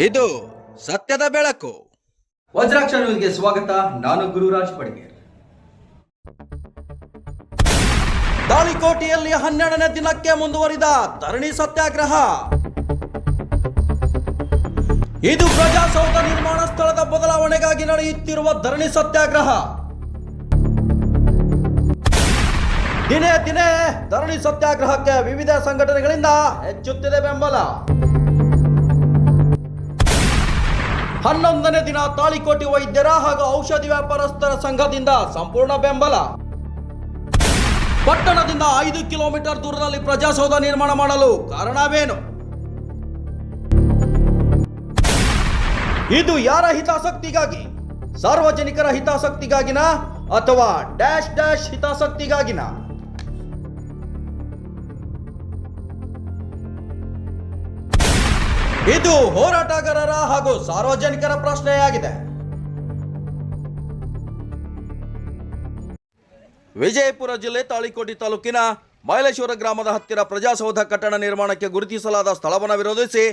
ಇದು ಸತ್ಯದ ಬೆಳಕು. ವಜ್ರಾಕ್ಷ ನ್ಯೂಸ್ಗೆ ಸ್ವಾಗತ. ನಾನು ಗುರುರಾಜ್ ಬಡಿಗೇರ್. ತಾಳಿಕೋಟೆಯಲ್ಲಿ 12ನೇ ದಿನಕ್ಕೆ ಮುಂದುವರಿದ ಧರಣಿ ಸತ್ಯಾಗ್ರಹ. ಇದು ಪ್ರಜಾಸೌಧ ನಿರ್ಮಾಣ ಸ್ಥಳದ ಬದಲಾವಣೆಗಾಗಿ ನಡೆಯುತ್ತಿರುವ ಧರಣಿ ಸತ್ಯಾಗ್ರಹ. ದಿನೇ ದಿನೇ ಧರಣಿ ಸತ್ಯಾಗ್ರಹಕ್ಕೆ ವಿವಿಧ ಸಂಘಟನೆಗಳಿಂದ ಹೆಚ್ಚುತ್ತಿದೆ ಬೆಂಬಲ. 11ನೇ ದಿನ ತಾಳಿಕೋಟೆ ವೈದ್ಯರ ಹಾಗೂ ಔಷಧಿ ವ್ಯಾಪಾರಸ್ಥರ ಸಂಘದಿಂದ ಸಂಪೂರ್ಣ ಬೆಂಬಲ. ಪಟ್ಟಣದಿಂದ 5 ಕಿಲೋಮೀಟರ್ ದೂರದಲ್ಲಿ ಪ್ರಜಾಸೌಧ ನಿರ್ಮಾಣ ಮಾಡಲು ಕಾರಣವೇನು? ಇದು ಯಾರ ಹಿತಾಸಕ್ತಿಗಾಗಿ? ಸಾರ್ವಜನಿಕರ ಹಿತಾಸಕ್ತಿಗಾಗಿನ ಅಥವಾ ಡ್ಯಾಶ್ ಡ್ಯಾಶ್ ಹಿತಾಸಕ್ತಿಗಾಗಿನ? ಇದು ಹೋರಾಟಗಾರರ ಹಾಗೂ ಸಾರ್ವಜನಿಕರ ಪ್ರಶ್ನೆಯಾಗಿದೆ. ವಿಜಯಪುರ ಜಿಲ್ಲೆ ತಾಳಿಕೋಟೆ ತಾಲೂಕಿನ ಮೈಲೇಶ್ವರ ಗ್ರಾಮದ ಹತ್ತಿರ ಪ್ರಜಾಸೌಧ ಕಟ್ಟಡ ನಿರ್ಮಾಣಕ್ಕೆ ಗುರುತಿಸಲಾದ ಸ್ಥಳವನ್ನು ವಿರೋಧಿಸಿ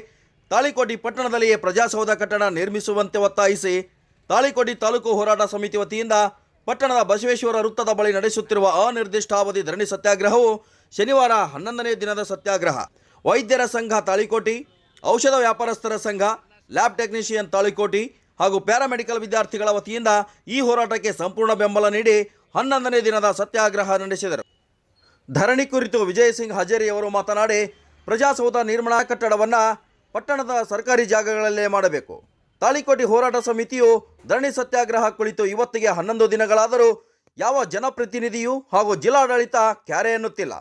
ತಾಳಿಕೋಟೆ ಪಟ್ಟಣದಲ್ಲಿಯೇ ಪ್ರಜಾಸೌಧ ಕಟ್ಟಡ ನಿರ್ಮಿಸುವಂತೆ ಒತ್ತಾಯಿಸಿ ತಾಳಿಕೋಟೆ ತಾಲೂಕು ಹೋರಾಟ ಸಮಿತಿ ವತಿಯಿಂದ ಪಟ್ಟಣದ ಬಸವೇಶ್ವರ ವೃತ್ತದ ಬಳಿ ನಡೆಸುತ್ತಿರುವ ಅನಿರ್ದಿಷ್ಟಾವಧಿ ಧರಣಿ ಸತ್ಯಾಗ್ರಹವು ಶನಿವಾರ 11ನೇ ದಿನದ ಸತ್ಯಾಗ್ರಹ. ವೈದ್ಯರ ಸಂಘ ತಾಳಿಕೋಟೆ, ಔಷಧ ವ್ಯಾಪಾರಸ್ಥರ ಸಂಘ, ಲ್ಯಾಬ್ ಟೆಕ್ನಿಷಿಯನ್ ತಾಳಿಕೋಟೆ ಹಾಗೂ ಪ್ಯಾರಾಮೆಡಿಕಲ್ ವಿದ್ಯಾರ್ಥಿಗಳ ವತಿಯಿಂದ ಈ ಹೋರಾಟಕ್ಕೆ ಸಂಪೂರ್ಣ ಬೆಂಬಲ ನೀಡಿ 11ನೇ ದಿನದ ಸತ್ಯಾಗ್ರಹ ನಡೆಸಿದರು. ಧರಣಿ ಕುರಿತು ವಿಜಯ್ ಸಿಂಗ್ ಹಜೇರಿ ಅವರು ಮಾತನಾಡಿ, ಪ್ರಜಾಸೌಧ ನಿರ್ಮಾಣ ಕಟ್ಟಡವನ್ನು ಪಟ್ಟಣದ ಸರ್ಕಾರಿ ಜಾಗಗಳಲ್ಲೇ ಮಾಡಬೇಕು. ತಾಳಿಕೋಟೆ ಹೋರಾಟ ಸಮಿತಿಯು ಧರಣಿ ಸತ್ಯಾಗ್ರಹ ಕುಳಿತು ಇವತ್ತಿಗೆ 11 ದಿನಗಳಾದರೂ ಯಾವ ಜನಪ್ರತಿನಿಧಿಯೂ ಹಾಗೂ ಜಿಲ್ಲಾಡಳಿತ ಕ್ಯಾರೆ ಎನ್ನುತ್ತಿಲ್ಲ.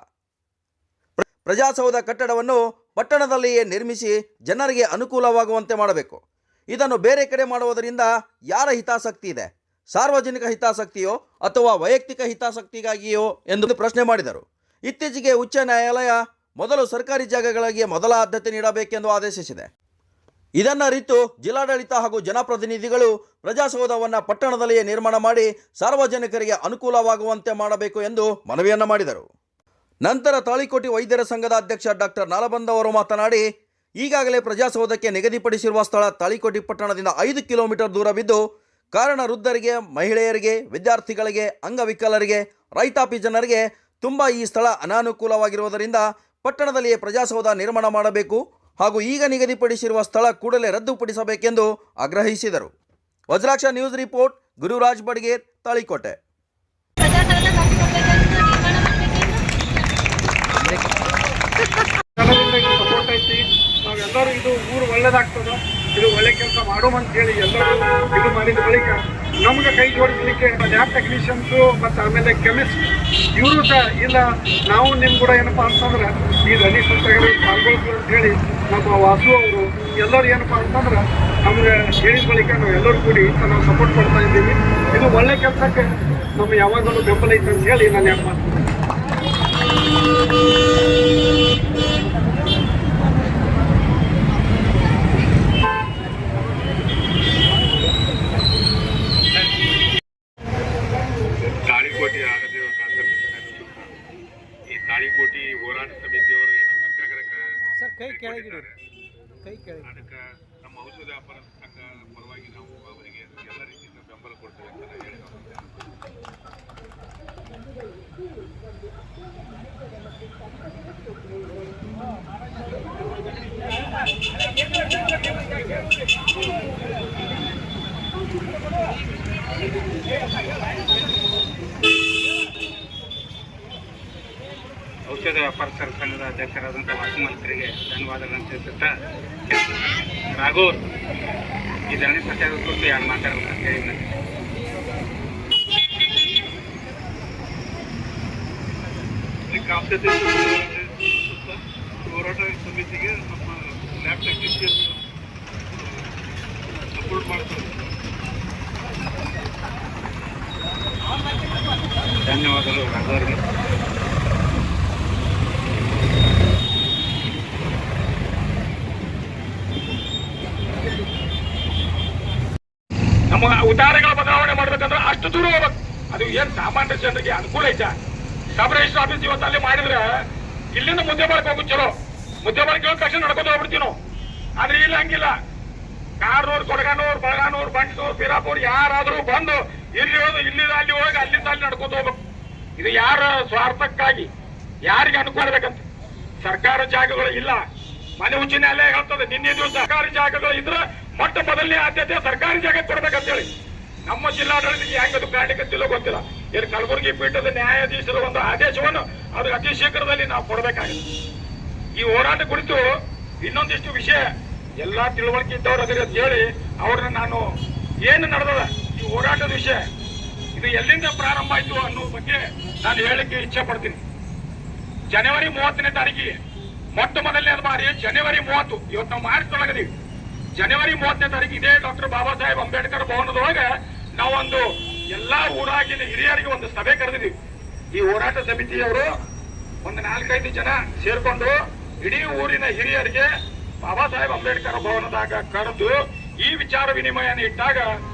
ಪ್ರಜಾಸೌಧ ಕಟ್ಟಡವನ್ನು ಪಟ್ಟಣದಲ್ಲಿಯೇ ನಿರ್ಮಿಸಿ ಜನರಿಗೆ ಅನುಕೂಲವಾಗುವಂತೆ ಮಾಡಬೇಕು. ಇದನ್ನು ಬೇರೆ ಕಡೆ ಮಾಡುವುದರಿಂದ ಯಾರ ಹಿತಾಸಕ್ತಿ ಇದೆ? ಸಾರ್ವಜನಿಕ ಹಿತಾಸಕ್ತಿಯೋ ಅಥವಾ ವೈಯಕ್ತಿಕ ಹಿತಾಸಕ್ತಿಗಾಗಿಯೋ ಎಂದು ಪ್ರಶ್ನೆ ಮಾಡಿದರು. ಇತ್ತೀಚೆಗೆ ಉಚ್ಚ ನ್ಯಾಯಾಲಯ ಮೊದಲು ಸರ್ಕಾರಿ ಜಾಗಗಳಿಗೆ ಮೊದಲ ಆದ್ಯತೆ ನೀಡಬೇಕೆಂದು ಆದೇಶಿಸಿದೆ. ಇದನ್ನು ಅರಿತು ಜಿಲ್ಲಾಡಳಿತ ಹಾಗೂ ಜನಪ್ರತಿನಿಧಿಗಳು ಪ್ರಜಾಸೌಧವನ್ನು ಪಟ್ಟಣದಲ್ಲಿಯೇ ನಿರ್ಮಾಣ ಮಾಡಿ ಸಾರ್ವಜನಿಕರಿಗೆ ಅನುಕೂಲವಾಗುವಂತೆ ಮಾಡಬೇಕು ಎಂದು ಮನವಿಯನ್ನು ಮಾಡಿದರು. ನಂತರ ತಾಳಿಕೋಟೆ ವೈದ್ಯರ ಸಂಘದ ಅಧ್ಯಕ್ಷ ಡಾಕ್ಟರ್ ನಾಲಬಂದ ಅವರು ಮಾತನಾಡಿ, ಈಗಾಗಲೇ ಪ್ರಜಾಸೌಧಕ್ಕೆ ನಿಗದಿಪಡಿಸಿರುವ ಸ್ಥಳ ತಾಳಿಕೋಟೆ ಪಟ್ಟಣದಿಂದ 5 ಕಿಲೋಮೀಟರ್ ದೂರವಿದ್ದು, ಕಾರಣ ವೃದ್ಧರಿಗೆ, ಮಹಿಳೆಯರಿಗೆ, ವಿದ್ಯಾರ್ಥಿಗಳಿಗೆ, ಅಂಗವಿಕಲರಿಗೆ, ರೈತಾಪಿ ಜನರಿಗೆ ತುಂಬ ಈ ಸ್ಥಳ ಅನಾನುಕೂಲವಾಗಿರುವುದರಿಂದ ಪಟ್ಟಣದಲ್ಲಿಯೇ ಪ್ರಜಾಸೌಧ ನಿರ್ಮಾಣ ಮಾಡಬೇಕು ಹಾಗೂ ಈಗ ನಿಗದಿಪಡಿಸಿರುವ ಸ್ಥಳ ಕೂಡಲೇ ರದ್ದುಪಡಿಸಬೇಕೆಂದು ಆಗ್ರಹಿಸಿದರು. Vajraksha news report, Gururaj Badiger, Talikote. Support ಐತಿ. ನಾವೆಲ್ಲರೂ ಇದು ಊರು ಒಳ್ಳೇದಾಗ್ತದ, ಇದು ಒಳ್ಳೆ ಕೆಲಸ ಮಾಡೋಣ ಅಂತ ಹೇಳಿ ಎಲ್ಲರೂ ಇದು ಮಾಡಿದ ಬಳಿಕ ನಮ್ಗೆ ಕೈ ಜೋಡಿಸ್ಲಿಕ್ಕೆ ಲ್ಯಾಬ್ ಟೆಕ್ನಿಷಿಯನ್ಸು ಮತ್ತು ಆಮೇಲೆ ಕೆಮಿಸ್ಟ್ ಇವರು ಸಹ ಇಲ್ಲ, ನಾವು ನಿಮ್ಮ ಕೂಡ ಏನಪ್ಪಾ ಅಂತಂದ್ರೆ ಈ ಧರಣಿ ಸತ್ಯಾಗ್ರಹ ಪಾಲ್ಗೊಳ್ತೀವಿ ಅಂತ ಹೇಳಿ ನಮ್ಮ ವಾಸು ಅವರು ಎಲ್ಲರೂ ಏನಪ್ಪಾ ಅಂತಂದ್ರೆ ನಮ್ಗೆ ಹೇಳಿದ ಬಳಿಕ ನಾವು ಎಲ್ಲರೂ ಕೂಡಿ ನಾವು ಸಪೋರ್ಟ್ ಕೊಡ್ತಾ ಇದ್ದೀವಿ. ಇದು ಒಳ್ಳೆ ಕೆಲಸಕ್ಕೆ ನಮ್ಗೆ ಯಾವಾಗಲೂ ಬೆಂಬಲ ಐತೆ ಅಂತ ಹೇಳಿ ನಾನು ಯಾಕೆ ಮಾಡ್ತೀನಿ. ತಾಳಿಕೋಟೆ ಆಗದೇವ ಈ ತಾಳಿಕೋಟೆ ಹೋರಾಟ ಸಮಿತಿಯವರು ಏನೋ ಸತ್ಯಾಗ್ರಹಕ್ಕೆ ಅದಕ್ಕೆ ನಮ್ಮ ಔಷಧ ವ್ಯಾಪಾರ ಸಂಘ ಪರವಾಗಿ ನಾವು ಅವರಿಗೆ ಎಲ್ಲ ರೀತಿಯಿಂದ ಬೆಂಬಲ ಕೊಡ್ತೇವೆ ಅಂತ ಹೇಳಿ ಔಷಧ ವ್ಯಾಪಾರಸ್ಥರ ಸಂಘದ ಅಧ್ಯಕ್ಷರಾದಂಥ ವಾಸುಮಂತ್ರಿಗೆ ಧನ್ಯವಾದಗಳನ್ನು ತಿಳಿಸುತ್ತಾ, ರಾಘು ಈ ಧರಣಿ ಸತ್ಯಾಗ್ರಹ ಕುರಿತು ಯಾರು ಮಾತಾಡಬೇಕಂತ ಹೇಳಿ ಹೋರಾಟ ಸಮಿತಿಗೆ ನಮ್ಮ ಲ್ಯಾಬ್ ಟೆಕ್ನಿಷಿಯನ್ ಸಪೋರ್ಟ್ ಮಾಡ್ತಾರೆ. ಧನ್ಯವಾದಗಳು ರಾಘವರಿಗೆ. ನಮ್ಮ ಉದಾಹರಣೆಗಳ ಬದಲಾವಣೆ ಮಾಡ್ಬೇಕಂದ್ರೆ ಅಷ್ಟು ದೂರ ಹೋಗ್ಬೇಕು. ಅದು ಏನ್ ಸಾಮಾನ್ಯ ಜನರಿಗೆ ಅನುಕೂಲ ಐತೆ. ಸಬ್ ರಿಜಿಸ್ಟರ್ ಆಫೀಸ್ ಇವತ್ತು ಅಲ್ಲಿ ಮಾಡಿದ್ರೆ ಇಲ್ಲಿಂದ ಮುದ್ದೆ ಮಾಡಕ್ ಹೋಗುದು ಚಲೋ, ಮುದ್ದೆ ಮಾಡಕ್ಕೆ ತಕ್ಷಣ ನಡ್ಕೊಂಡು ಹೋಗ್ಬಿಡ್ತೀವಿ ನಾವು. ಆದ್ರೆ ಇಲ್ಲ, ಹಂಗಿಲ್ಲ. ಕಾರ್ನೂರ್, ಕೊಡಗನೂರ್, ಬಳಗಾನೂರ್, ಬಂಟ್ನೂರ್, ಬೀರಾಪುರ್ ಯಾರಾದ್ರೂ ಬಂದು ಇಲ್ಲಿ ಅಲ್ಲಿ ಹೋಗಿ ಅಲ್ಲಿಂದ ಅಲ್ಲಿ ನಡ್ಕೋತ ಹೋಗ್ಬೇಕು. ಇದು ಯಾರ ಸ್ವಾರ್ಥಕ್ಕಾಗಿ, ಯಾರಿಗೆ ಅನುಕೂಲ ಬೇಕಂತ. ಸರ್ಕಾರ ಜಾಗಗಳು ಇಲ್ಲ. ಮನೆ ಉಚ್ಚ ನ್ಯಾಯಾಲಯ ಹೇಳ್ತದೆ ನಿನ್ನೆ ದಿವಸ ಸರ್ಕಾರಿ ಜಾಗಗಳು ಇದ್ರೆ ಮೊಟ್ಟ ಮೊದಲನೇ ಆದ್ಯತೆ ಸರ್ಕಾರಿ ಜಾಗ ಕೊಡ್ಬೇಕಂತೇಳಿ. ನಮ್ಮ ಜಿಲ್ಲಾಡಳಿತಕ್ಕೆ ಹೆಂಗದು ಕಾರಣಕ್ಕಂತಿಲ್ಲ ಗೊತ್ತಿಲ್ಲ. ಇಲ್ಲಿ ಕಲಬುರಗಿ ಪೀಠದ ನ್ಯಾಯಾಧೀಶರ ಒಂದು ಆದೇಶವನ್ನು ಅದು ಅತಿ ಶೀಘ್ರದಲ್ಲಿ ನಾವು ಕೊಡಬೇಕಾಗಿದೆ. ಈ ಹೋರಾಟ ಕುರಿತು ಇನ್ನೊಂದಿಷ್ಟು ವಿಷಯ ಎಲ್ಲಾ ತಿಳುವಳಿಕೆ ಇದ್ದವ್ರು ಅದರ ಅಂತ ಹೇಳಿ ಅವ್ರನ್ನ ನಾನು ಏನು ನಡೆದದ ಈ ಹೋರಾಟದ ವಿಷಯ, ಇದು ಎಲ್ಲಿಂದ ಪ್ರಾರಂಭ ಆಯ್ತು ಅನ್ನೋ ಬಗ್ಗೆ ನಾನು ಹೇಳಲಿಕ್ಕೆ ಇಚ್ಛೆ ಪಡ್ತೀನಿ. ಜನವರಿ 30ನೇ ತಾರೀಕಿಗೆ ಮೊಟ್ಟ ಮೊದಲನೇ ಬಾರಿ ಜನವರಿ 30, ಇವತ್ತು ನಾವು ಮಾರ್ಚ್ ಒಳಗದೀವಿ. ಜನವರಿ 30ನೇ ತಾರೀಕು ಇದೇ ಡಾಕ್ಟರ್ ಬಾಬಾ ಸಾಹೇಬ್ ಅಂಬೇಡ್ಕರ್ ಭವನದೊಳಗೆ ನಾವೊಂದು ಎಲ್ಲಾ ಊರಾಗಿನ ಹಿರಿಯರಿಗೆ ಒಂದು ಸಭೆ ಕರೆದಿದ್ದೀವಿ. ಈ ಹೋರಾಟ ಸಮಿತಿಯವರು ಒಂದು 4-5 ಜನ ಸೇರ್ಕೊಂಡು ಇಡೀ ಊರಿನ ಹಿರಿಯರಿಗೆ ಬಾಬಾ ಸಾಹೇಬ್ ಅಂಬೇಡ್ಕರ್ ಭವನದಾಗ ಕರೆದು ಈ ವಿಚಾರ ವಿನಿಮಯನ ಇಟ್ಟಾಗ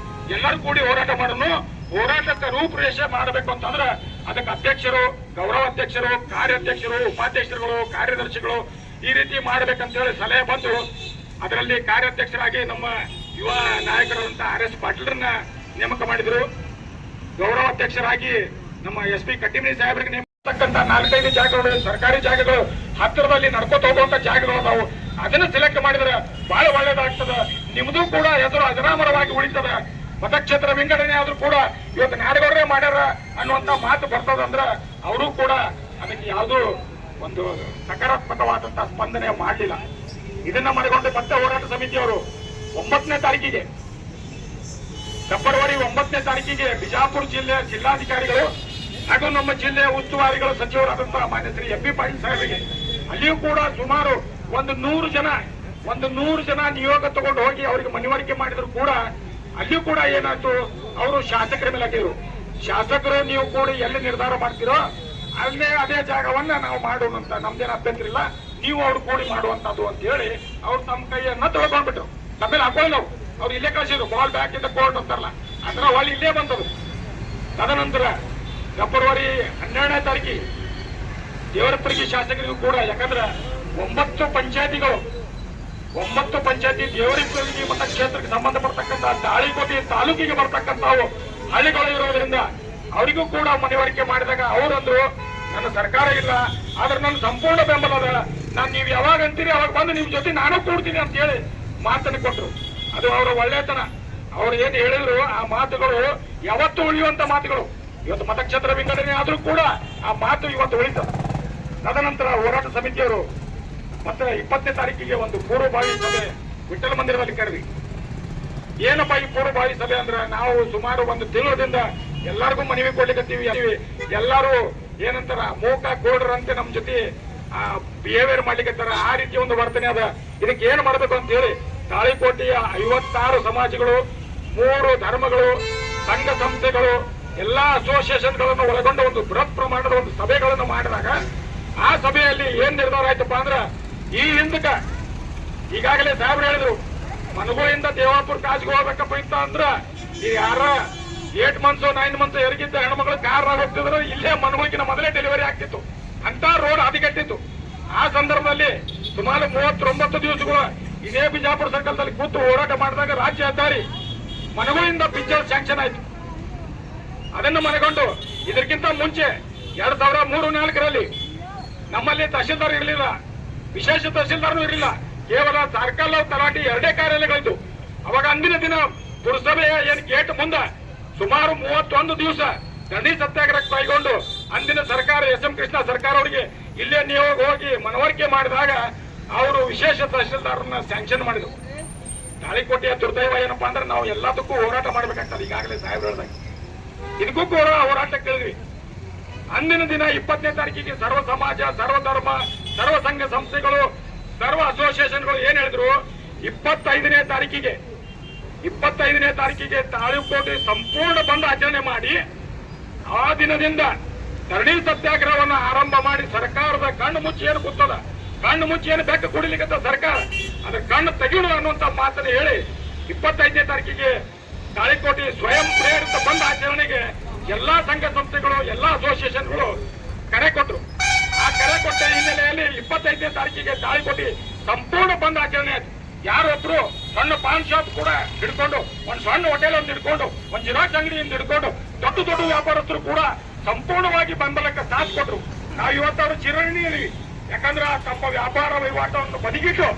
ಎಲ್ಲರೂ ಕೂಡಿ ಹೋರಾಟ ಮಾಡೋನು. ಹೋರಾಟಕ್ಕೆ ರೂಪುರೇಷೆ ಮಾಡಬೇಕು ಅಂತಂದ್ರೆ ಅದಕ್ಕೆ ಅಧ್ಯಕ್ಷರು, ಗೌರವ ಅಧ್ಯಕ್ಷರು, ಕಾರ್ಯಾಧ್ಯಕ್ಷರು, ಉಪಾಧ್ಯಕ್ಷರುಗಳು, ಕಾರ್ಯದರ್ಶಿಗಳು ಈ ರೀತಿ ಮಾಡ್ಬೇಕಂತ ಹೇಳಿ ಸಲಹೆ ಬಂದು ಅದರಲ್ಲಿ ಕಾರ್ಯಾಧ್ಯಕ್ಷರಾಗಿ ನಮ್ಮ ಯುವ ನಾಯಕರಾದಂತಹ RS ಪಾಟೀಲ್ರನ್ನ ನೇಮಕ ಮಾಡಿದ್ರು. ಗೌರವ ಅಧ್ಯಕ್ಷರಾಗಿ ನಮ್ಮ SP ಕಟ್ಟಿಮನಿ ಸಾಹೇಬರಿಗೆ ನೇಮಕಕ್ಕಂತ 4-5 ಜಾಗಗಳು, ಸರ್ಕಾರಿ ಜಾಗಗಳು, ಹತ್ತಿರದಲ್ಲಿ ನಡ್ಕೋತ ಹೋಗುವಂತ ಜಾಗಗಳು ನಾವು ಅದನ್ನ ಸೆಲೆಕ್ಟ್ ಮಾಡಿದ್ರೆ ಬಹಳ ಒಳ್ಳೇದಾಗ್ತದ. ನಿಮ್ದು ಕೂಡ ಹೆಸರು ಅಜರಾಮರವಾಗಿ ಉಳಿತದ. ಮತಕ್ಷೇತ್ರ ವಿಂಗಡಣೆ ಆದ್ರೂ ಕೂಡ ಇವತ್ತು ನಾಡಗೌಡರೇ ಮಾಡ್ಯಾರ ಅನ್ನುವಂತ ಮಾತು ಬರ್ತದಂದ್ರ ಅವರು ಕೂಡ ಅದಕ್ಕೆ ಯಾವುದೂ ಒಂದು ಸಕಾರಾತ್ಮಕವಾದಂತಹ ಸ್ಪಂದನೆ ಮಾಡಲಿಲ್ಲ. ಇದನ್ನ ಮನಗೊಂಡು ಮತ್ತೆ ಹೋರಾಟ ಸಮಿತಿಯವರು 9ನೇ ತಾರೀಕಿಗೆ, ಫೆಬ್ರವರಿ 9ನೇ ತಾರೀಕಿಗೆ ಬಿಜಾಪುರ ಜಿಲ್ಲೆಯ ಜಿಲ್ಲಾಧಿಕಾರಿಗಳು ಹಾಗೂ ನಮ್ಮ ಜಿಲ್ಲೆಯ ಉಸ್ತುವಾರಿಗಳು ಸಚಿವರಾದಂತಹ ಮಾನ್ಯ ಶ್ರೀ MP ಪಾಟೀಲ್ ಸಾಹೇಬರಿಗೆ ಅಲ್ಲಿಯೂ ಕೂಡ ಸುಮಾರು ಒಂದು 100 ಜನ ನಿಯೋಗ ತಗೊಂಡು ಹೋಗಿ ಅವರಿಗೆ ಮನವರಿಕೆ ಮಾಡಿದ್ರು ಕೂಡ ಅಲ್ಲಿಯೂ ಕೂಡ ಏನಾಯ್ತು, ಅವರು ಶಾಸಕರ ಮೇಲೆ ಹಾಕಿದ್ರು. ಶಾಸಕರು ನೀವು ಕೂಡ ಎಲ್ಲಿ ನಿರ್ಧಾರ ಮಾಡ್ತೀರೋ ಅಲ್ಲೇ ಅದೇ ಜಾಗವನ್ನ ನಾವು ಮಾಡೋಣ ಅಂತ, ನಮ್ದೇನು ಅಭ್ಯಂತರ ಇಲ್ಲ, ನೀವು ಅವ್ರು ಕೂಡಿ ಮಾಡುವಂತದ್ದು ಅಂತ ಹೇಳಿ ಅವ್ರು ತಮ್ಮ ಕೈಯನ್ನ ತೊಳ್ಕೊಂಡ್ಬಿಟ್ರು. ತಮ್ಮೇಲೆ ಹಾಕೊಳ್ಳಿ ಅವ್ರು ಇಲ್ಲೇ ಕಳಿಸಿದ್ರು. ಬಾಲ್ ಬ್ಯಾಕ್ ಇಂದ ಕೋರ್ಟ್ ಅಂತಾರಲ್ಲ ಅದರ ಹೊಳಿ ಇಲ್ಲೇ ಬಂದದು. ತದನಂತರ ಫೆಬ್ರವರಿ 12ನೇ ತಾರೀಕಿಗೆ ದೇವರಪ್ಪರಿಗೆ ಶಾಸಕರಿಗೂ ಕೂಡ, ಯಾಕಂದ್ರೆ 9 ಪಂಚಾಯತಿ ದೇವರಪ್ಪರಿಗೆ ಮತಕ್ಷೇತ್ರಕ್ಕೆ ಸಂಬಂಧಪಡ್ತಕ್ಕಂಥ ತಾಳಿಕೋಟೆ ತಾಲೂಕಿಗೆ ಬರ್ತಕ್ಕಂಥವು ಹಳ್ಳಿಗಳು ಇರೋದ್ರಿಂದ ಅವರಿಗೂ ಕೂಡ ಮನವರಿಕೆ ಮಾಡಿದಾಗ ಅವರಂದ್ರು ನನ್ನ ಸರ್ಕಾರ ಇಲ್ಲ, ಆದ್ರೆ ನನ್ನ ಸಂಪೂರ್ಣ ಬೆಂಬಲ ಅದ, ನಾನು ನೀವು ಯಾವಾಗ ಅಂತೀರಿ ಅವಾಗ ಬಂದು ನಿಮ್ ಜೊತೆ ನಾನು ಕೂಡ್ತೀನಿ ಅಂತ ಹೇಳಿ ಮಾತನ್ನು ಕೊಟ್ಟರು. ಅದು ಅವರ ಒಳ್ಳೆತನ. ಅವ್ರು ಏನ್ ಹೇಳಿದ್ರು ಆ ಮಾತುಗಳು ಯಾವತ್ತೂ ಉಳಿಯುವಂತ ಮಾತುಗಳು. ಇವತ್ತು ಮತಕ್ಷೇತ್ರ ವಿಂಗಡಣೆ ಆದ್ರೂ ಕೂಡ ಆ ಮಾತು ಇವತ್ತು ಉಳಿತದೆ. ತದನಂತರ ಹೋರಾಟ ಸಮಿತಿಯವರು ಮತ್ತೆ 20ನೇ ತಾರೀಕಿಗೆ ಒಂದು ಪೂರ್ವಭಾವಿ ಸಭೆ ವಿಠ್ಠಲ ಮಂದಿರದಲ್ಲಿ ಕರೆದ್ವಿ. ಏನಪ್ಪ ಈ ಪೂರ್ವಭಾವಿ ಸಭೆ ಅಂದ್ರೆ, ನಾವು ಸುಮಾರು ಒಂದು ತಿಂಗಳಿಂದ ಎಲ್ಲರಿಗೂ ಮನವಿ ಕೊಡ್ಲಿಕ್ಕತ್ತೀವಿ. ಎಲ್ಲರೂ ಏನಂತಾರ ಮೂಕ ಕೋಡ್ರಂತೆ ನಮ್ ಜೊತೆ ಬಿಹೇವಿಯರ್ ಮಾಡ್ಲಿಕ್ಕತ್ತಾರ. ಆ ರೀತಿ ಒಂದು ವರ್ತನೆ ಅದ. ಇದಕ್ಕೆ ಏನ್ ಮಾಡ್ಬೇಕು ಅಂತ ಹೇಳಿ ತಾಳಿಕೋಟೆಯ 56 ಸಮಾಜಗಳು, 3 ಧರ್ಮಗಳು, ಸಂಘ ಸಂಸ್ಥೆಗಳು, ಎಲ್ಲಾ ಅಸೋಸಿಯೇಷನ್ಗಳನ್ನು ಒಳಗೊಂಡ ಒಂದು ಬೃಹತ್ ಪ್ರಮಾಣದ ಒಂದು ಸಭೆಗಳನ್ನು ಮಾಡಿದಾಗ ಆ ಸಭೆಯಲ್ಲಿ ಏನ್ ನಿರ್ಧಾರ ಆಯ್ತಪ್ಪ ಅಂದ್ರ, ಈ ಹಿಂದಕ ಈಗಾಗಲೇ ಸಾಹೇಬ್ರು ಹೇಳಿದ್ರು ಮನಗುಳಿಂದ ದೇವಾಪುರ ಕಾಜಿಗೆ ಹೋಗ್ಬೇಕಪ್ಪ ಅಂತ ಅಂದ್ರ ಈ ಯಾರ 8 ಮಂತ್ಸ್ 9 ಮಂತ್ಸ್ ಎರಗಿದ್ದ ಹೆಣ್ಮಕ್ಳು ಕಾರ್ ಹೋಗ್ತಿದ್ರು, ಇಲ್ಲೇ ಮನಗುಳಿಗಿನ ಮೊದಲೇ ಡೆಲಿವರಿ ಆಗ್ತಿತ್ತು. ಅಂತ ರೋಡ್ ಹದಗೆಟ್ಟಿತ್ತು. ಆ ಸಂದರ್ಭದಲ್ಲಿ ಸುಮಾರು 39 ದಿವಸಗಳು ಇದೇ ಬಿಜಾಪುರ ಸರ್ಕಲ್ದಲ್ಲಿ ಕೂತು ಹೋರಾಟ ಮಾಡಿದಾಗ ರಾಜ್ಯ ಹೆದ್ದಾರಿ ಮನಗುಳಿಂದ ಪಿಕ್ಚರ್ ಸ್ಯಾಂಕ್ಷನ್ ಆಯ್ತು. ಅದನ್ನು ಮನಗೊಂಡು ಇದಕ್ಕಿಂತ ಮುಂಚೆ 2003-4ರಲ್ಲಿ ನಮ್ಮಲ್ಲಿ ತಹಶೀಲ್ದಾರ್ ಇರಲಿಲ್ಲ, ವಿಶೇಷ ತಹಶೀಲ್ದಾರ್ನೂ ಇರಲಿಲ್ಲ. ಕೇವಲ ಸರ್ಕಲ್ ತಲಾಟಿ 2 ಕಾರ್ಯಾಲಯಗಳಿದ್ದು. ಅವಾಗ ಅಂದಿನ ದಿನ ಪುರಸಭೆಯ ಏನ್ ಗೇಟ್ ಮುಂದೆ ಸುಮಾರು 31 ದಿವಸ ದಂಡಿ ಸತ್ಯಾಗ್ರಹ ಕೈಗೊಂಡು ಅಂದಿನ ಸರ್ಕಾರ SM ಕೃಷ್ಣ ಸರ್ಕಾರ ಅವರಿಗೆ ಇಲ್ಲೇ ನೀವು ಹೋಗಿ ಮನವರಿಕೆ ಮಾಡಿದಾಗ ಅವರು ವಿಶೇಷ ತಹಶೀಲ್ದಾರನ್ನ ಸ್ಯಾಂಕ್ಷನ್ ಮಾಡಿದ್ರು. ತಾಳಿಕೋಟೆಯ ದುರ್ದೈವ ಏನಪ್ಪಾ ಅಂದ್ರೆ ನಾವು ಎಲ್ಲದಕ್ಕೂ ಹೋರಾಟ ಮಾಡ್ಬೇಕಾಗ್ತದೆ. ಈಗಾಗಲೇ ಸಾಹೇಬ್ ಹೇಳಿದಾಗ ಇದಕ್ಕೂ ಕೂಡ ಹೋರಾಟ ಕೇಳಿದ್ವಿ. ಅಂದಿನ ದಿನ 20ನೇ ತಾರೀಕಿಗೆ ಸರ್ವ ಸಮಾಜ, ಸರ್ವ ಧರ್ಮ, ಸರ್ವ ಸಂಘ ಸಂಸ್ಥೆಗಳು, ಸರ್ವ ಅಸೋಸಿಯೇಷನ್ಗಳು ಏನ್ ಹೇಳಿದ್ರು, 25ನೇ ತಾರೀಕಿಗೆ ತಾಳಿಕೋಟೆ ಸಂಪೂರ್ಣ ಬಂದ್ ಆಚರಣೆ ಮಾಡಿ ಆ ದಿನದಿಂದ ಧರಣಿ ಸತ್ಯಾಗ್ರಹವನ್ನು ಆರಂಭ ಮಾಡಿ ಸರ್ಕಾರದ ಕಣ್ಣು ಮುಚ್ಚಿ ಏನು ಕೂತದ, ಕಣ್ಣು ಮುಚ್ಚಿ ಏನು ಬೆಕ್ಕ ಕುಡಿಲಿಕ್ಕಂತ ಸರ್ಕಾರ ಅದ್ರ ಕಣ್ಣು ತೆಗೆಯೋಣ ಅನ್ನುವಂತ ಮಾತನ್ನು ಹೇಳಿ 25ನೇ ತಾರೀಕಿಗೆ ತಾಳಿಕೋಟೆ ಸ್ವಯಂ ಪ್ರೇರಿತ ಬಂದ್ ಆಚರಣೆಗೆ ಎಲ್ಲಾ ಸಂಘ ಸಂಸ್ಥೆಗಳು, ಎಲ್ಲಾ ಅಸೋಸಿಯೇಷನ್ಗಳು ಕರೆ ಕೊಟ್ಟರು. ಆ ಕರೆ ಕೊಟ್ಟ ಹಿನ್ನೆಲೆಯಲ್ಲಿ 25ನೇ ತಾರೀಕಿಗೆ ತಾಳಿಕೋಟೆ ಸಂಪೂರ್ಣ ಬಂದ್ ಆಚರಣೆ ಆಯ್ತು. ಯಾರೊಬ್ರು ಸಣ್ಣ ಪಾನ್ ಶಾಪ್ ಕೂಡ ಹಿಡ್ಕೊಂಡು, ಒಂದು ಸಣ್ಣ ಹೋಟೆಲ್ ಒಂದು ಹಿಡ್ಕೊಂಡು, ಒಂದು ಜಿರಾಕ್ಸ್ ಅಂಗಡಿಯಿಂದ ಹಿಡ್ಕೊಂಡು ದೊಡ್ಡ ದೊಡ್ಡ ವ್ಯಾಪಾರಸ್ಥರು ಕೂಡ ಸಂಪೂರ್ಣವಾಗಿ ಬೆಂಬಲಕ್ಕೆ ಸಾಥ್ ಕೊಟ್ರು. ನಾವು ಇವತ್ತವರು ಚಿರಣಿ ಇದೀವಿ. ಯಾಕಂದ್ರೆ ತಮ್ಮ ವ್ಯಾಪಾರ ವಹಿವಾಟವನ್ನು ಬದಿಗಿಟ್ಟು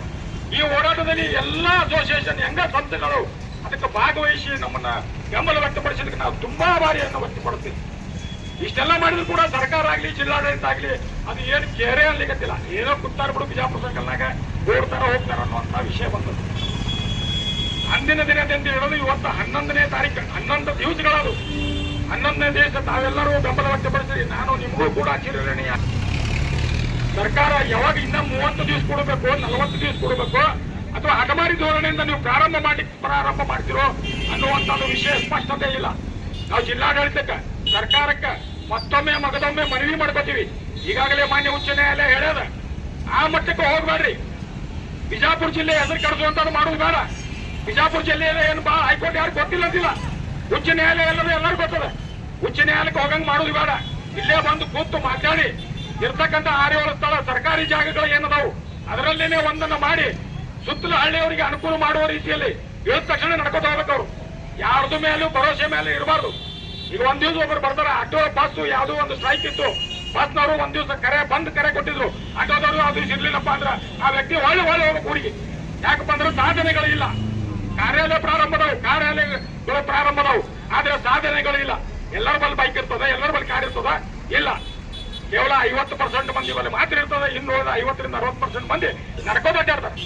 ಈ ಹೋರಾಟದಲ್ಲಿ ಎಲ್ಲಾ ಅಸೋಸಿಯೇಷನ್ ಹೆಂಗ ಸಂಸ್ಥೆಗಳು ಅದಕ್ಕೆ ಭಾಗವಹಿಸಿ ನಮ್ಮನ್ನ ಬೆಂಬಲ ವ್ಯಕ್ತಪಡಿಸಿದಕ್ಕೆ ನಾವು ತುಂಬಾ ಭಾರಿಯನ್ನು ವ್ಯಕ್ತಪಡ್ತೀವಿ. ಇಷ್ಟೆಲ್ಲ ಮಾಡಿದ್ರು ಕೂಡ ಸರ್ಕಾರ ಆಗ್ಲಿ ಜಿಲ್ಲಾಡಳಿತ ಆಗ್ಲಿ ಅದು ಏನು ಕೇರೆ ಅನ್ಲಿಕ್ಕತ್ತಿಲ್ಲ. ಏನೋ ಕೂತಾರ ಬಿಡು ಬಿಜಾಪುರ ಸರ್ಕಲ್ನಾಗ ಓಡ್ತಾರ ಹೋಗ್ತಾರ ಅನ್ನುವಂತ ವಿಷಯ ಬಂದದ್ದು. ಅಂದಿನ ದಿನದಿಂದ ಹೇಳೋದು ಇವತ್ತು 11ನೇ ತಾರೀಕು, 11 ದಿವಸಗಳದು. 11ನೇ ದಿವಸ ತಾವೆಲ್ಲರೂ ಬೆಂಬಲ ವ್ಯಕ್ತಪಡಿಸಿರಿ. ನಾನು ನಿಮಗೂ ಕೂಡ ಚಿರಋಣಿಯ. ಸರ್ಕಾರ ಯಾವಾಗ ಇನ್ನ 30 ದಿವಸ ಕೊಡಬೇಕು, 40 ದಿವಸ ಕೊಡಬೇಕು, ಅಥವಾ ಹಠಮಾರಿ ಧೋರಣೆಯಿಂದ ನೀವು ಪ್ರಾರಂಭ ಮಾಡ್ತಿರೋ ಅನ್ನುವಂಥದ್ದು ವಿಷಯ ಸ್ಪಷ್ಟತೆ ಇಲ್ಲ. ನಾವು ಜಿಲ್ಲಾಡಳಿತಕ್ಕೆ ಸರ್ಕಾರಕ್ಕೆ ಮತ್ತೊಮ್ಮೆ ಮಗದೊಮ್ಮೆ ಮನವಿ ಮಾಡ್ಕೋತೀವಿ. ಈಗಾಗಲೇ ಮಾನ್ಯ ಉಚ್ಚ ನ್ಯಾಯಾಲಯ ಹೇಳ್ಯದ, ಆ ಮಟ್ಟಕ್ಕೆ ಹೋಗ್ಬೇಡ್ರಿ. ಬಿಜಾಪುರ ಜಿಲ್ಲೆ ಹೆಸರು ಕೆಡಿಸುವಂತದ್ದು ಮಾಡುವುದು ಬೇಡ. ಬಿಜಾಪುರ ಜಿಲ್ಲೆಯಲ್ಲಿ ಏನು ಹೈಕೋರ್ಟ್ ಯಾರು ಗೊತ್ತಿಲ್ಲ ಅಂತಿಲ್ಲ, ಉಚ್ಚ ನ್ಯಾಯಾಲಯ ಎಲ್ಲರೂ ಗೊತ್ತದ. ಉಚ್ಚ ನ್ಯಾಯಾಲಯಕ್ಕೆ ಹೋಗಂಗ್ ಮಾಡುದು ಬೇಡ. ಇಲ್ಲೇ ಬಂದು ಕೂತು ಮಾತಾಡಿ ಇರ್ತಕ್ಕಂಥ 6-7 ಸ್ಥಳ ಸರ್ಕಾರಿ ಜಾಗಗಳು ಏನದಾವು ಅದರಲ್ಲೇನೆ ಒಂದನ್ನ ಮಾಡಿ ಸುತ್ತಲ ಹಳ್ಳಿಯವರಿಗೆ ಅನುಕೂಲ ಮಾಡುವ ರೀತಿಯಲ್ಲಿ ಹೇಳಿದ ತಕ್ಷಣ ನಡ್ಕೋತ ಹೋಗ್ಬೇಕು. ಅವರು ಯಾರ್ದು ಮೇಲೂ ಭರವಸೆ ಮೇಲೆ ಇರಬಾರ್ದು. ಈಗ ಒಂದ್ ದಿವಸ ಒಬ್ಬರು ಬರ್ತಾರೆ, ಆಟೋ ಬಸ್ ಯಾವುದೋ ಒಂದು ಸ್ಟ್ರೈಕ್ ಇತ್ತು, ಬಸ್ನವರು ಒಂದ್ ದಿವಸ ಕರೆ ಕೊಟ್ಟಿದ್ರು, ಆಟೋದವರು ಅದು ಇರ್ಲಿಲ್ಲಪ್ಪ ಅಂದ್ರೆ ಆ ವ್ಯಕ್ತಿ ಒಳ್ಳೆ ಹೋಗ್ಬೇಕು ಊರಿಗೆ. ಯಾಕಪ್ಪ ಅಂದ್ರೆ ಸಾಧನೆಗಳಿಲ್ಲ. ಕಾರ್ಯಾಲಯಗಳು ಪ್ರಾರಂಭದವು ಆದ್ರೆ ಸಾಧನೆಗಳಿಲ್ಲ. ಎಲ್ಲರ ಬಲ್ಲಿ ಬೈಕ್ ಇರ್ತದ, ಎಲ್ಲರ ಬಲ್ಲಿ ಕಾರ್ ಇರ್ತದ ಇಲ್ಲ. ಕೇವಲ 50% ಮಂದಿ ಬಲ್ಲಿ ಮಾತ್ರ ಇರ್ತದೆ. ಇನ್ನು 50ರಿಂದ 60% ಮಂದಿ ನಡ್ಕೋತ ಅಡ್ಡಾಡ್ತಾರೆ.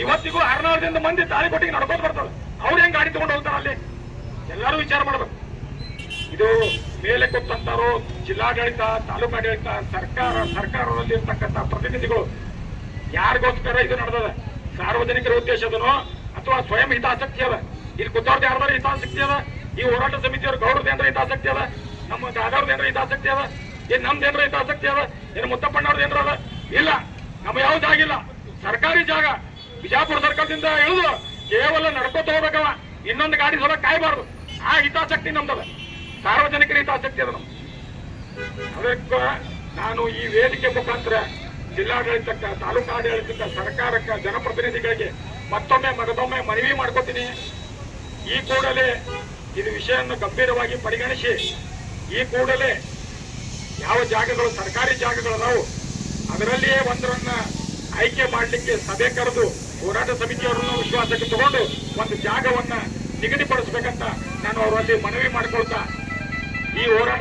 ಇವತ್ತಿಗೂ 16ದಿಂದ ಮಂದಿ ತಾಳಿಕೋಟಿಗೆ ನಡ್ಕೋತ ಬರ್ತದೆ. ಅವ್ರು ಹೆಂಗ್ ಗಾಡಿ ತಗೊಂಡು ಹೋಗ್ತಾರ ಅಲ್ಲಿ? ಎಲ್ಲರೂ ವಿಚಾರ ಮಾಡ್ಬೇಕು. ಇದು ಮೇಲೆ ಕೊಟ್ಟಂತಾರೋ ಜಿಲ್ಲಾಡಳಿತ, ತಾಲೂಕು ಆಡಳಿತ, ಸರ್ಕಾರದಲ್ಲಿ ಇರ್ತಕ್ಕಂಥ ಪ್ರತಿನಿಧಿಗಳು ಯಾರಿಗೋಸ್ಕರ ಇದು ನಡೆದದ? ಸಾರ್ವಜನಿಕರ ಉದ್ದೇಶದನೋ ಅಥವಾ ಸ್ವಯಂ ಹಿತಾಸಕ್ತಿ ಅದ? ಇಲ್ಲಿ ಕೂತವ್ರದ್ದು ಯಾರ್ದಾರ ಹಿತಾಸಕ್ತಿ ಅದ? ಈ ಹೋರಾಟ ಸಮಿತಿಯವ್ರ ಗೌಡ್ರದ್ದು ಏನಾರ ಹಿತಾಸಕ್ತಿ ಅದ? ನಮ್ಮ ದಾದವ್ರದ್ದು ಏನಾರ ಹಿತಾಸಕ್ತಿ ಅದ? ಏನ್ ನಮ್ದು ಏನಾರ ಹಿತಾಸಕ್ತಿ ಅದ? ಏನು ಮುತ್ತಪ್ಪಣ್ಣವ್ರದ್ದು ಏನಾರ ಅದ? ಇಲ್ಲ, ನಮ್ಮ ಯಾವುದಾಗಿಲ್ಲ. ಸರ್ಕಾರಿ ಜಾಗ ಬಿಜಾಪುರ ಸರ್ಕಲ್ದಿಂದ ಇಳಿದು ಕೇವಲ ನಡ್ಕೋತ ಹೋಗ್ಬೇಕವ. ಇನ್ನೊಂದು ಗಾಡಿ ಸಲ ಕಾಯಬಾರ್ದು. ಆ ಹಿತಾಸಕ್ತಿ ನಮ್ದದ, ಸಾರ್ವಜನಿಕರ ಹಿತಾಸಕ್ತಿ ಅದ ನಮ್ದು. ಅದಕ್ಕೆ ನಾನು ಈ ವೇದಿಕೆ ಮುಖಾಂತರ ಜಿಲ್ಲಾಡಳಿತಕ್ಕೆ, ತಾಲೂಕು ಆಡಳಿತಕ್ಕೆ, ಸರ್ಕಾರಕ್ಕೆ, ಜನಪ್ರತಿನಿಧಿಗಳಿಗೆ ಮತ್ತೊಮ್ಮೆ ಮಗದೊಮ್ಮೆ ಮನವಿ ಮಾಡ್ಕೋತೀನಿ. ಈ ಕೂಡಲೇ ಇದು ವಿಷಯವನ್ನು ಗಂಭೀರವಾಗಿ ಪರಿಗಣಿಸಿ ಈ ಕೂಡಲೇ ಯಾವ ಜಾಗಗಳು ಸರ್ಕಾರಿ ಜಾಗಗಳದಾವು ಅದರಲ್ಲಿಯೇ ಒಂದರನ್ನ ಆಯ್ಕೆ ಮಾಡಲಿಕ್ಕೆ ಸಭೆ ಕರೆದು ಹೋರಾಟ ಸಮಿತಿಯವರನ್ನು ವಿಶ್ವಾಸಕ್ಕೆ ತಗೊಂಡು ಒಂದು ಜಾಗವನ್ನ ನಿಗದಿಪಡಿಸಬೇಕಂತ ನಾನು ಅವರಲ್ಲಿ ಮನವಿ ಮಾಡಿಕೊಳ್ತಾ ಈ ಹೋರಾಟ